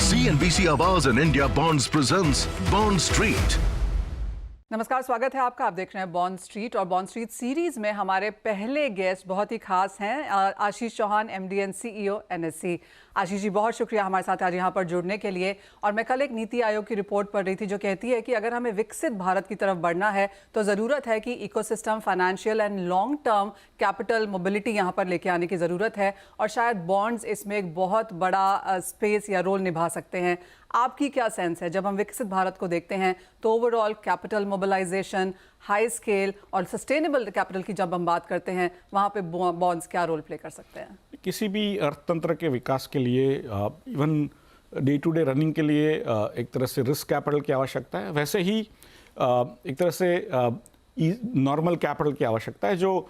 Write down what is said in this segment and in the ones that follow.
CNBC Awaaz and India Bonds presents Bond Street. नमस्कार, स्वागत है आपका। आप देख रहे हैं बॉन्ड स्ट्रीट और बॉन्ड स्ट्रीट सीरीज में हमारे पहले गेस्ट बहुत ही खास हैं, Ashish Chauhan, MD and CEO NSE। Ashish ji, बहुत शुक्रिया हमारे साथ आज यहाँ पर जुड़ने के लिए। और मैं कल एक नीति आयोग की रिपोर्ट पढ़ रही थी जो कहती है कि अगर हमें विकसित भारत की तरफ बढ़ना है तो ज़रूरत है कि ecosystem, financial and long term capital mobility यहाँ पर लेके आने की ज़रूरत है और शायद बॉन्ड्स इसमें एक बहुत बड़ा स्पेस या रोल निभा सकते हैं। आपकी क्या सेंस है जब हम विकसित भारत को देखते हैं तो overall capital mobilization, high scale और सस्टेनेबल कैपिटल की जब हम बात करते हैं वहाँ पे बॉन्ड्स क्या रोल प्ले कर सकते हैं? किसी भी अर्थतंत्र के विकास के लिए, even day to day running के लिए एक तरह से रिस्क कैपिटल की आवश्यकता है। वैसे ही एक तरह से नॉर्मल कैपिटल की आवश्यकता है जो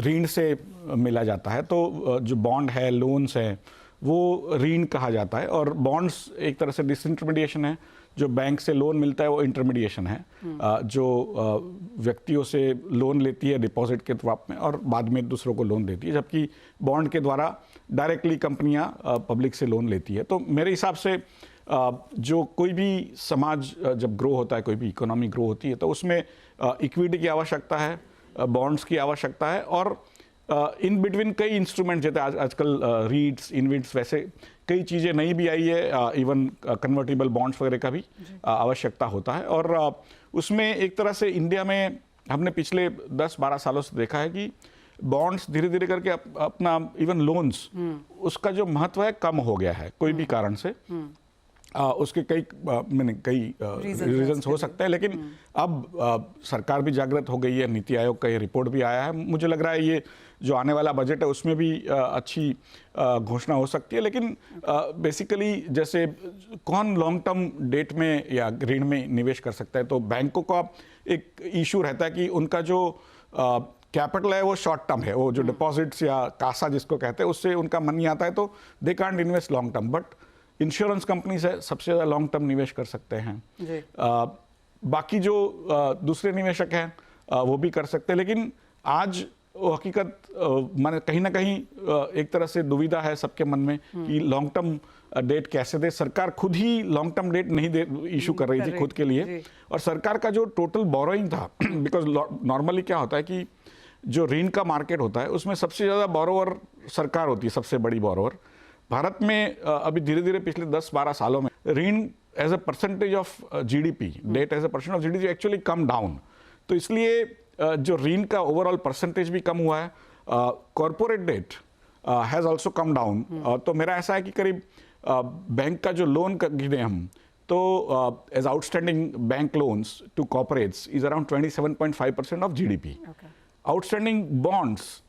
ऋण से मिला जाता है। तो जो बॉन्ड है, लोन्स हैं, वो ऋण कहा जाता है और बॉन्ड्स एक तरह से डिसइंटरमीडिएशन है। जो बैंक से लोन मिलता है वो इंटरमीडिएशन है, जो व्यक्तियों से लोन लेती है डिपॉजिट के रूप में और बाद में दूसरों को लोन देती है, जबकि बॉन्ड के द्वारा डायरेक्टली कंपनियां पब्लिक से लोन लेती है। तो मेरे हिसाब से जो कोई भी समाज जब ग्रो होता है, कोई भी इकोनॉमी ग्रो होती है, तो उसमें इक्विटी की आवश्यकता है, बॉन्ड्स की आवश्यकता है और इन बिटवीन कई इंस्ट्रूमेंट, जैसे आजकल रीट्स, इनविट्स, वैसे कई चीज़ें नई भी आई है। इवन कन्वर्टिबल बॉन्ड्स वगैरह का भी आवश्यकता होता है। और उसमें एक तरह से इंडिया में हमने पिछले 10-12 सालों से देखा है कि बॉन्ड्स धीरे धीरे करके अपना इवन लोन्स, उसका जो महत्व है कम हो गया है कोई भी कारण से। उसके कई रीजंस हो सकते हैं, लेकिन अब सरकार भी जागृत हो गई है। नीति आयोग का ये रिपोर्ट भी आया है। मुझे लग रहा है ये जो आने वाला बजट है उसमें भी अच्छी घोषणा हो सकती है। लेकिन बेसिकली जैसे कौन लॉन्ग टर्म डेट में या ऋण में निवेश कर सकता है, तो बैंकों का एक इशू रहता है कि उनका जो कैपिटल है वो शॉर्ट टर्म है। वो जो डिपॉजिट्स या कासा जिसको कहते हैं, उससे उनका मनी आता है, तो they can't invest long term. But insurance company से सबसे ज़्यादा लॉन्ग टर्म निवेश कर सकते हैं। बाकी जो दूसरे निवेशक हैं वो भी कर सकते हैं। लेकिन आज वो हकीकत माने कहीं ना कहीं एक तरह से दुविधा है सबके मन में कि लॉन्ग टर्म डेट कैसे दे। सरकार खुद ही लॉन्ग टर्म डेट नहीं दे इशू कर रही थी खुद के लिए, और सरकार का जो टोटल बोरोइंग था, बिकॉज नॉर्मली क्या होता है कि जो ऋण का मार्केट होता है उसमें सबसे ज़्यादा बोरोवर सरकार होती है, सबसे बड़ी बोरोवर। भारत में अभी धीरे धीरे पिछले 10-12 सालों में ऋण as a percentage of GDP, debt as a percent of GDP actually come down. तो इसलिए जो ऋण का ओवरऑल परसेंटेज भी कम हुआ है। Corporate debt has also come down. तो मेरा ऐसा है कि करीब बैंक का जो लोन गिने हम, तो as outstanding bank loans to corporates is around 27.5% of GDP। Outstanding bonds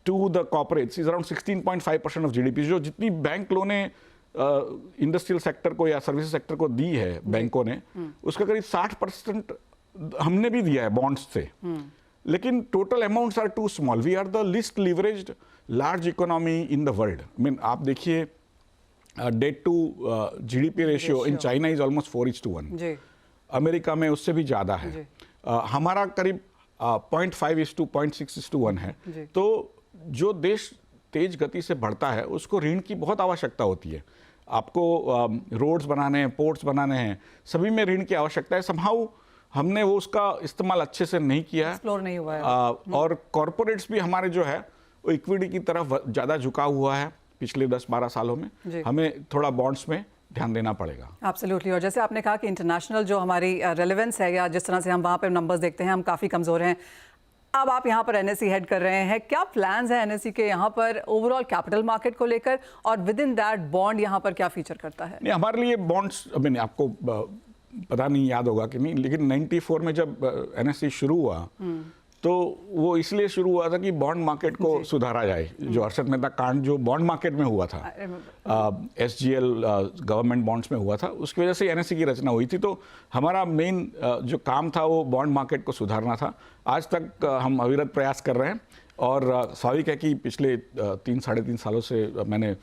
to the corporates is around 16.5% of GDP। जो जितनी बैंक लोनें इंडस्ट्रियल सेक्टर को या सर्विस सेक्टर को दी है बैंकों ने, उसका करीब 60% हमने भी दिया है बॉन्ड्स से। लेकिन total amounts are too small. We are the least leveraged large economy in the world. I mean आप देखिए, debt to GDP ratio in China is almost 4:1। America में उससे भी ज़्यादा है। हमारा करीब 0.5:0.6:1 है। तो जो देश तेज गति से बढ़ता है उसको ऋण की बहुत आवश्यकता होती है। आपको रोड्स बनाने हैं, पोर्ट्स बनाने हैं, सभी में ऋण की आवश्यकता है। समहाउ हमने वो उसका इस्तेमाल अच्छे से नहीं किया है, एक्सप्लोर नहीं हुआ है। और कॉर्पोरेट्स भी हमारे जो है वो इक्विटी की तरफ ज़्यादा झुका हुआ है पिछले 10-12 सालों में। हमें थोड़ा बॉन्ड्स में ध्यान देना पड़ेगा। एब्सोल्युटली। और जैसे आपने कहा कि इंटरनेशनल जो हमारी रेलेवेंस है या जिस तरह से हम वहाँ पे नंबर्स देखते हैं, हम काफ़ी कमज़ोर हैं। अब आप यहाँ पर NSE हेड कर रहे हैं, क्या प्लान्स हैं NSE के यहाँ पर ओवरऑल कैपिटल मार्केट को लेकर, और विद इन दैट बॉन्ड यहाँ पर क्या फीचर करता है? नहीं, हमारे लिए बॉन्ड्स, अभी आपको पता नहीं याद होगा कि नहीं, लेकिन 94 में जब NSE शुरू हुआ तो वो इसलिए शुरू हुआ था कि बॉन्ड मार्केट को सुधारा जाए। जो हर्षद मेहता कांड जो बॉन्ड मार्केट में हुआ था, SGL गवर्नमेंट बॉन्ड्स में हुआ था, उसकी वजह से NSE की रचना हुई थी। तो हमारा मेन जो काम था वो बॉन्ड मार्केट को सुधारना था। आज तक हम अविरत प्रयास कर रहे हैं और स्वाभाविक है कि पिछले 3-3.5 सालों से मैंने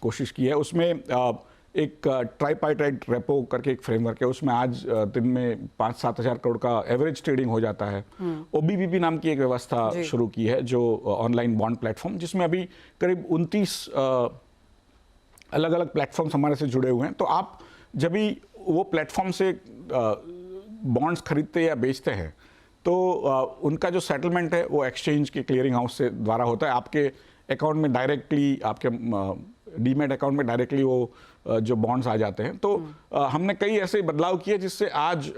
कोशिश की है। उसमें एक ट्राइपार्टाइट रेपो करके एक फ्रेमवर्क है, उसमें आज दिन में 5-7 हज़ार करोड़ का एवरेज ट्रेडिंग हो जाता है। OBBB नाम की एक व्यवस्था शुरू की है जो ऑनलाइन बॉन्ड प्लेटफॉर्म, जिसमें अभी करीब 29 अलग अलग प्लेटफॉर्म्स हमारे से जुड़े हुए हैं, तो आप जब भी वो प्लेटफॉर्म से बॉन्ड्स खरीदते या बेचते हैं तो उनका जो सेटलमेंट है वो एक्सचेंज के क्लियरिंग हाउस से द्वारा होता है, आपके अकाउंट में डायरेक्टली, आपके डीमैट अकाउंट में डायरेक्टली वो जो बॉन्ड्स आ जाते हैं। तो हमने कई ऐसे बदलाव किए जिससे आज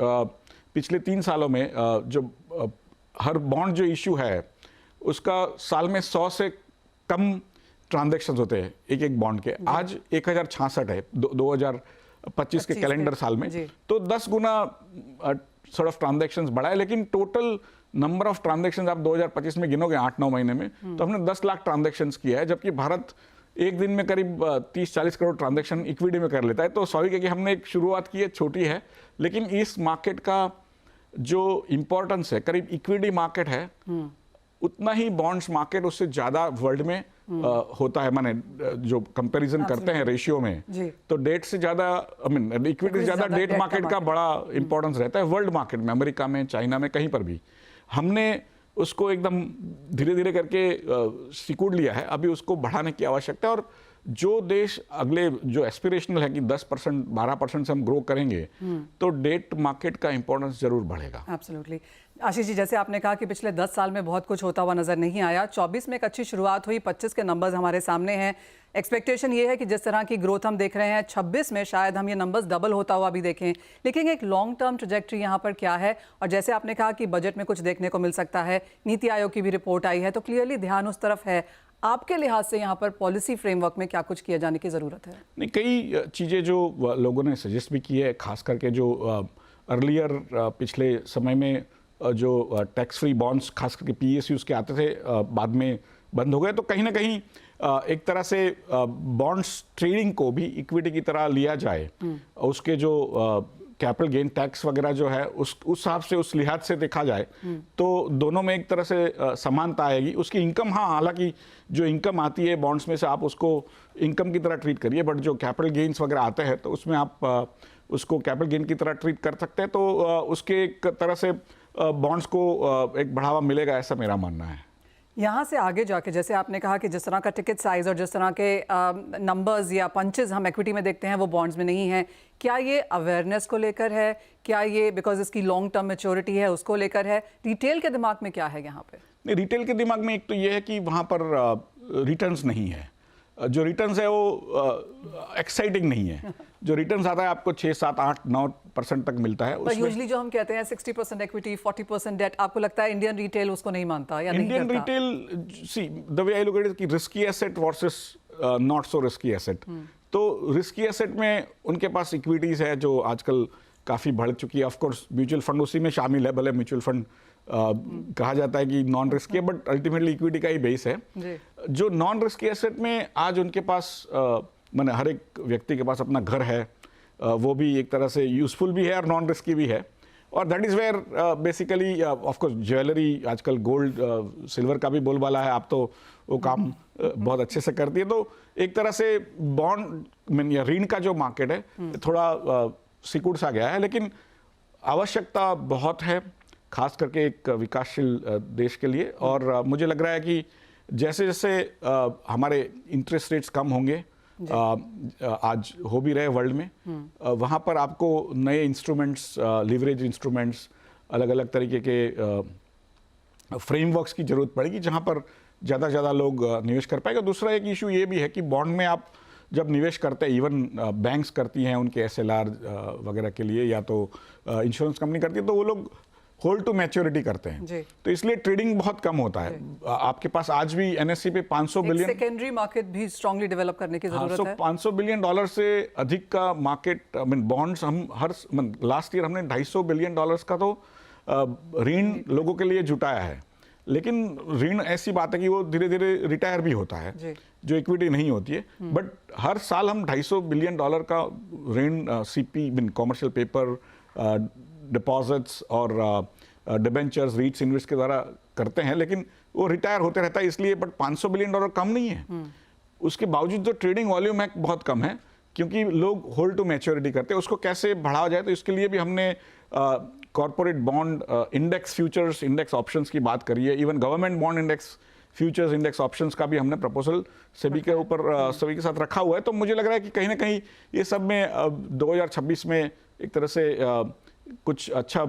पिछले 3 सालों में जो हर बॉन्ड जो इशू है उसका साल में 100 से कम ट्रांजैक्शंस होते हैं एक एक बॉन्ड के। आज 1066 है 2025 के कैलेंडर साल में, तो 10 गुना सॉर्ट ऑफ ट्रांजैक्शंस बढ़ा है। लेकिन टोटल नंबर ऑफ ट्रांजैक्शंस आप 2025 में गिनोगे 8-9 महीने में, तो हमने 10 लाख ट्रांजैक्शंस किया है, जबकि भारत एक दिन में करीब 30-40 करोड़ ट्रांजैक्शन इक्विटी में कर लेता है। तो स्वाभाविक है कि हमने एक शुरुआत की है, छोटी है, लेकिन इस मार्केट का जो इंपॉर्टेंस है, करीब इक्विटी मार्केट है उतना ही बॉन्ड्स मार्केट उससे ज्यादा वर्ल्ड में होता है। माने जो कंपैरिजन करते हैं रेशियो में, तो डेट से ज्यादा, आई मीन इक्विटी से ज्यादा डेट मार्केट का बड़ा इंपॉर्टेंस रहता है वर्ल्ड मार्केट में, अमेरिका में, चाइना में, कहीं पर भी। हमने उसको एकदम धीरे धीरे करके सिकुड़ लिया है, अभी उसको बढ़ाने की आवश्यकता है। और जो देश अगले जो एस्पिरेशनल है कि 10% 12% से हम ग्रो करेंगे, तो डेट मार्केट का इंपॉर्टेंस जरूर बढ़ेगा। एब्सोल्युटली। आशीष जी, जैसे आपने कहा कि पिछले 10 साल में बहुत कुछ होता हुआ नजर नहीं आया, 24 में एक अच्छी शुरुआत हुई, 25 के नंबर्स हमारे सामने हैं। एक्सपेक्टेशन ये है कि जिस तरह की ग्रोथ हम देख रहे हैं 26 में शायद हम ये नंबर्स डबल होता हुआ भी देखें, लेकिन एक लॉन्ग टर्म ट्रैजेक्टरी यहाँ पर क्या है? और जैसे आपने कहा कि बजट में कुछ देखने को मिल सकता है, नीति आयोग की भी रिपोर्ट आई है, तो क्लियरली ध्यान उस तरफ है। आपके लिहाज से यहाँ पर पॉलिसी फ्रेमवर्क में क्या कुछ किया जाने की ज़रूरत है? नहीं, कई चीज़ें जो लोगों ने सजेस्ट भी की है, खास करके जो अर्लियर पिछले समय में जो टैक्स फ्री बॉन्ड्स खास करके PSUs के आते थे, बाद में बंद हो गए। तो कहीं ना कहीं एक तरह से बॉन्ड्स ट्रेडिंग को भी इक्विटी की तरह लिया जाए, उसके जो कैपिटल गेन टैक्स वगैरह जो है उस हिसाब से, उस लिहाज से देखा जाए तो दोनों में एक तरह से समानता आएगी। उसकी इनकम, हाँ, हालांकि जो इनकम आती है बॉन्ड्स में से आप उसको इनकम की तरह ट्रीट करिए, बट जो कैपिटल गेन्स वगैरह आते हैं तो उसमें आप उसको कैपिटल गेन की तरह ट्रीट कर सकते हैं। तो उसके एक तरह से बॉन्ड्स को एक बढ़ावा मिलेगा, ऐसा मेरा मानना है। यहाँ से आगे जाके जैसे आपने कहा कि जिस तरह का टिकट साइज और जिस तरह के नंबर्स या पंचेस हम इक्विटी में देखते हैं वो बॉन्ड्स में नहीं है, क्या ये अवेयरनेस को लेकर है? क्या ये बिकॉज इसकी लॉन्ग टर्म मैच्योरिटी है उसको लेकर है? रिटेल के दिमाग में क्या है यहाँ पे? नहीं, रिटेल के दिमाग में एक तो ये है कि वहाँ पर रिटर्न्स नहीं है। जो रिटर्न्स है वो एक्साइटिंग नहीं है। जो रिटर्न्स आता है आपको 6, 7, 8, 9% तक मिलता है। पर यूजुअली जो हम कहते हैं 60% इक्विटी, 40% डेट, आपको लगता है इंडियन रिटेल उसको नहीं मानता या नहीं करता? Indian retail, see the way I look at it, कि risky asset versus not so risky asset. तो रिस्की एसेट में उनके पास इक्विटीज है जो आजकल काफ़ी बढ़ चुकी है। ऑफ कोर्स म्यूचुअल फंड उसी में शामिल है, भले म्यूचुअल फंड कहा जाता है कि नॉन रिस्की है, बट अल्टीमेटली इक्विटी का ही बेस है। जो नॉन रिस्की एसेट में आज उनके पास माने हर एक व्यक्ति के पास अपना घर है, वो भी एक तरह से यूजफुल भी है और नॉन रिस्की भी है। और that is where basically of course jewellery, आजकल गोल्ड सिल्वर का भी बोलबाला है, आप तो वो काम बहुत अच्छे से करती है। तो एक तरह से बॉन्ड या ऋण का जो मार्केट है थोड़ा सिकुड़ सा गया है, लेकिन आवश्यकता बहुत है, खास करके एक विकासशील देश के लिए। और मुझे लग रहा है कि जैसे जैसे हमारे इंटरेस्ट रेट्स कम होंगे, आज हो भी रहे वर्ल्ड में, वहाँ पर आपको नए इंस्ट्रूमेंट्स, लिवरेज इंस्ट्रूमेंट्स, अलग अलग तरीके के फ्रेमवर्क्स की जरूरत पड़ेगी जहाँ पर ज़्यादा से ज़्यादा लोग निवेश कर पाएंगे। दूसरा एक इशू ये भी है कि बॉन्ड में आप जब निवेश करते हैं, इवन बैंक्स करती हैं उनके SLR वगैरह के लिए, या तो इंश्योरेंस कंपनी करती है, तो वो लोग होल्ड टू मैच्योरिटी करते हैं, तो इसलिए ट्रेडिंग बहुत कम होता है। आपके पास आज भी NSE पे 500 बिलियन सेकेंडरी मार्केट भी स्ट्रांगली डेवलप करने की जरूरत है। 500 बिलियन डॉलर से अधिक का मार्केट, आई मीन बॉन्ड्स, हम हर लास्ट ईयर हमने 250 बिलियन डॉलर्स का तो ऋण लोगों के लिए जुटाया है। लेकिन ऋण ऐसी बात है कि वो धीरे धीरे रिटायर भी होता है, जो इक्विटी नहीं होती है। बट हर साल हम 250 बिलियन डॉलर का ऋण CP mean commercial paper, deposits और डिबेंचर्स, रीट्स, इन्वेस्ट के द्वारा करते हैं, लेकिन वो रिटायर होते रहता है इसलिए। बट 500 बिलियन डॉलर कम नहीं है, उसके बावजूद जो ट्रेडिंग वॉल्यूम है बहुत कम है, क्योंकि लोग होल्ड टू मैच्योरिटी करते हैं। उसको कैसे बढ़ाया जाए, तो इसके लिए भी हमने corporate bond index futures, index options की बात करी है। Even government bond index futures index options का भी हमने प्रपोजल सेबी के ऊपर सेबी के साथ रखा हुआ है। तो मुझे लग रहा है कि कहीं ना कहीं ये सब में 2026 में एक तरह से कुछ अच्छा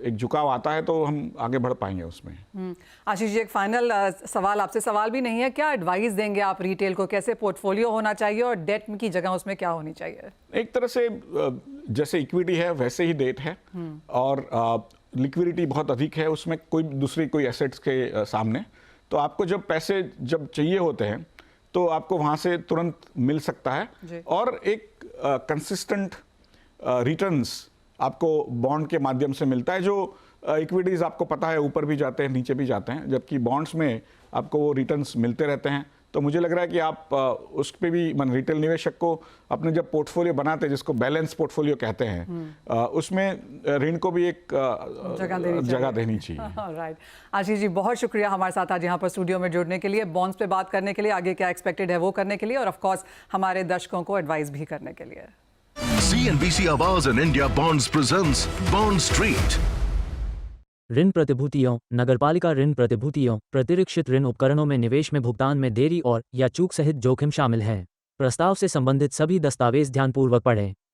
एक झुकाव आता है तो हम आगे बढ़ पाएंगे उसमें। आशीष जी, एक फाइनल सवाल आपसे, सवाल भी नहीं है, क्या एडवाइस देंगे आप रिटेल को, कैसे पोर्टफोलियो होना चाहिए और डेट की जगह उसमें क्या होनी चाहिए? एक तरह से जैसे इक्विटी है वैसे ही डेट है और लिक्विडिटी बहुत अधिक है उसमें, कोई एसेट्स के सामने। तो आपको जब पैसे जब चाहिए होते हैं तो आपको वहाँ से तुरंत मिल सकता है और एक कंसिस्टेंट रिटर्न्स आपको बॉन्ड के माध्यम से मिलता है। जो इक्विटीज आपको पता है ऊपर भी जाते हैं नीचे भी जाते हैं, जबकि बॉन्ड्स में आपको वो रिटर्न्स मिलते रहते हैं। तो मुझे लग रहा है कि आप उस पर भी रिटेल निवेशक को अपने जब पोर्टफोलियो बनाते हैं, जिसको बैलेंस पोर्टफोलियो कहते हैं, उसमें ऋण को भी एक जगह देनी चाहिए। राइट। आशीष जी, बहुत शुक्रिया हमारे साथ आज यहाँ पर स्टूडियो में जुड़ने के लिए, बॉन्ड्स पे बात करने के लिए, आगे क्या एक्सपेक्टेड है वो करने के लिए और ऑफ कोर्स हमारे दर्शकों को एडवाइस भी करने के लिए। CNBC Awaaz and India Bonds presents Bond Street. ऋण प्रतिभूतियों, नगरपालिका ऋण प्रतिभूतियों, प्रतिरक्षित ऋण उपकरणों में निवेश में भुगतान में देरी और या चूक सहित जोखिम शामिल है। प्रस्ताव से संबंधित सभी दस्तावेज ध्यानपूर्वक पढ़ें।